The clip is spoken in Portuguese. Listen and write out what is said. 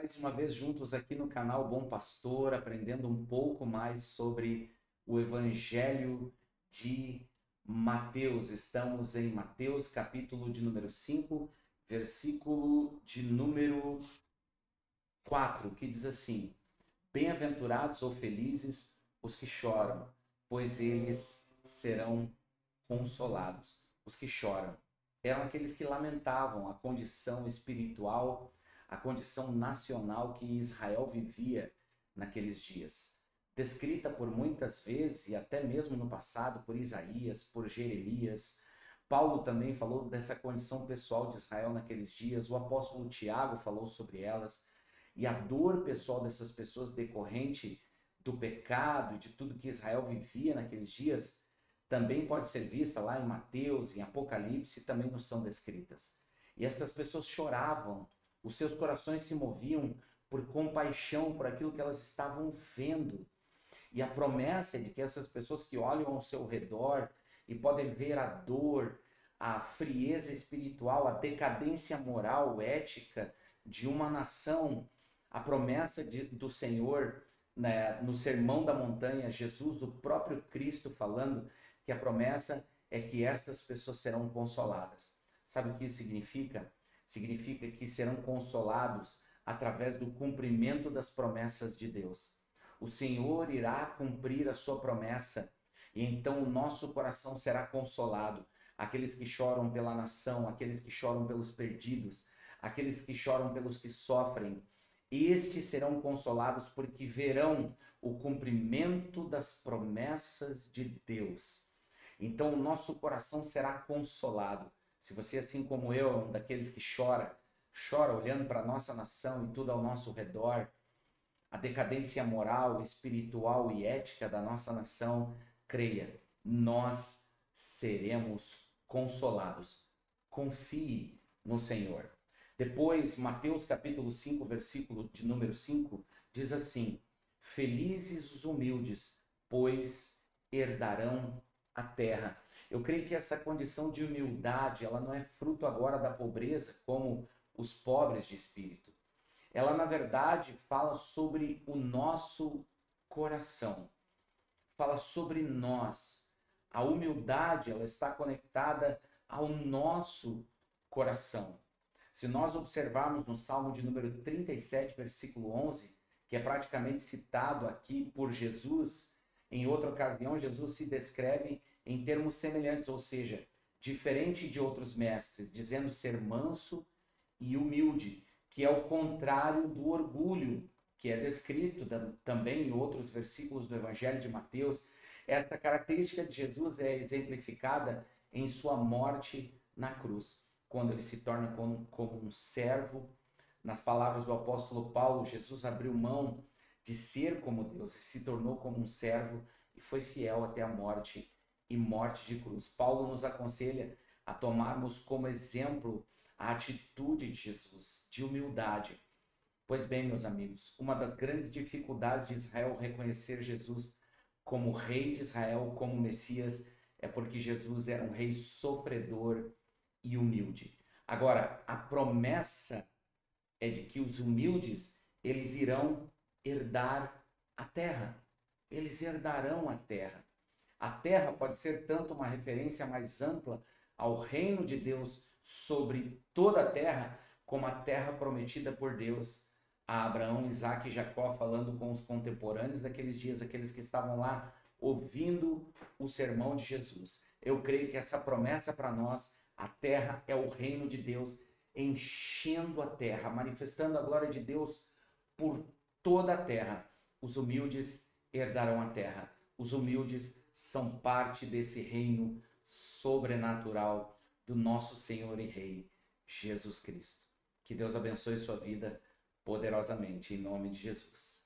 Mais uma vez juntos aqui no canal Bom Pastor, aprendendo um pouco mais sobre o Evangelho de Mateus. Estamos em Mateus, capítulo de número 5, versículo de número 4, que diz assim: Bem-aventurados ou felizes os que choram, pois eles serão consolados. Os que choram eram aqueles que lamentavam a condição espiritual, a condição nacional que Israel vivia naqueles dias. Descrita por muitas vezes, e até mesmo no passado, por Isaías, por Jeremias. Paulo também falou dessa condição pessoal de Israel naqueles dias. O apóstolo Tiago falou sobre elas. E a dor pessoal dessas pessoas decorrente do pecado e de tudo que Israel vivia naqueles dias também pode ser vista lá em Mateus, em Apocalipse, também nos são descritas. E estas pessoas choravam, os seus corações se moviam por compaixão por aquilo que elas estavam vendo. E a promessa é de que essas pessoas que olham ao seu redor e podem ver a dor, a frieza espiritual, a decadência moral, ética de uma nação, a promessa do Senhor, né, no Sermão da Montanha, Jesus, o próprio Cristo falando que a promessa é que estas pessoas serão consoladas. Sabe o que isso significa? Significa que serão consolados através do cumprimento das promessas de Deus. O Senhor irá cumprir a sua promessa e então o nosso coração será consolado. Aqueles que choram pela nação, aqueles que choram pelos perdidos, aqueles que choram pelos que sofrem, estes serão consolados porque verão o cumprimento das promessas de Deus. Então o nosso coração será consolado. Se você, assim como eu, é um daqueles que chora olhando para a nossa nação e tudo ao nosso redor, a decadência moral, espiritual e ética da nossa nação, creia, nós seremos consolados. Confie no Senhor. Depois, Mateus capítulo 5, versículo de número 5, diz assim: Felizes os humildes, pois herdarão a terra. Eu creio que essa condição de humildade, ela não é fruto agora da pobreza, como os pobres de espírito. Ela, na verdade, fala sobre o nosso coração. Fala sobre nós. A humildade, ela está conectada ao nosso coração. Se nós observarmos no Salmo de número 37, versículo 11, que é praticamente citado aqui por Jesus, em outra ocasião, Jesus se descreve em termos semelhantes, ou seja, diferente de outros mestres, dizendo ser manso e humilde, que é o contrário do orgulho, que é descrito também em outros versículos do Evangelho de Mateus. Esta característica de Jesus é exemplificada em sua morte na cruz, quando ele se torna como um servo. Nas palavras do apóstolo Paulo, Jesus abriu mão de ser como Deus e se tornou como um servo e foi fiel até a morte e morte de cruz. Paulo nos aconselha a tomarmos como exemplo a atitude de Jesus, de humildade. Pois bem, meus amigos, uma das grandes dificuldades de Israel reconhecer Jesus como rei de Israel, como Messias, é porque Jesus era um rei sofredor e humilde. Agora, a promessa é de que os humildes, eles irão herdar a terra. Eles herdarão a terra. A terra pode ser tanto uma referência mais ampla ao reino de Deus sobre toda a terra, como a terra prometida por Deus a Abraão, Isaque e Jacó, falando com os contemporâneos daqueles dias, aqueles que estavam lá ouvindo o sermão de Jesus. Eu creio que essa promessa para nós, a terra é o reino de Deus, enchendo a terra, manifestando a glória de Deus por toda a terra. Os humildes herdarão a terra. Os humildes são parte desse reino sobrenatural do nosso Senhor e Rei, Jesus Cristo. Que Deus abençoe sua vida poderosamente, em nome de Jesus.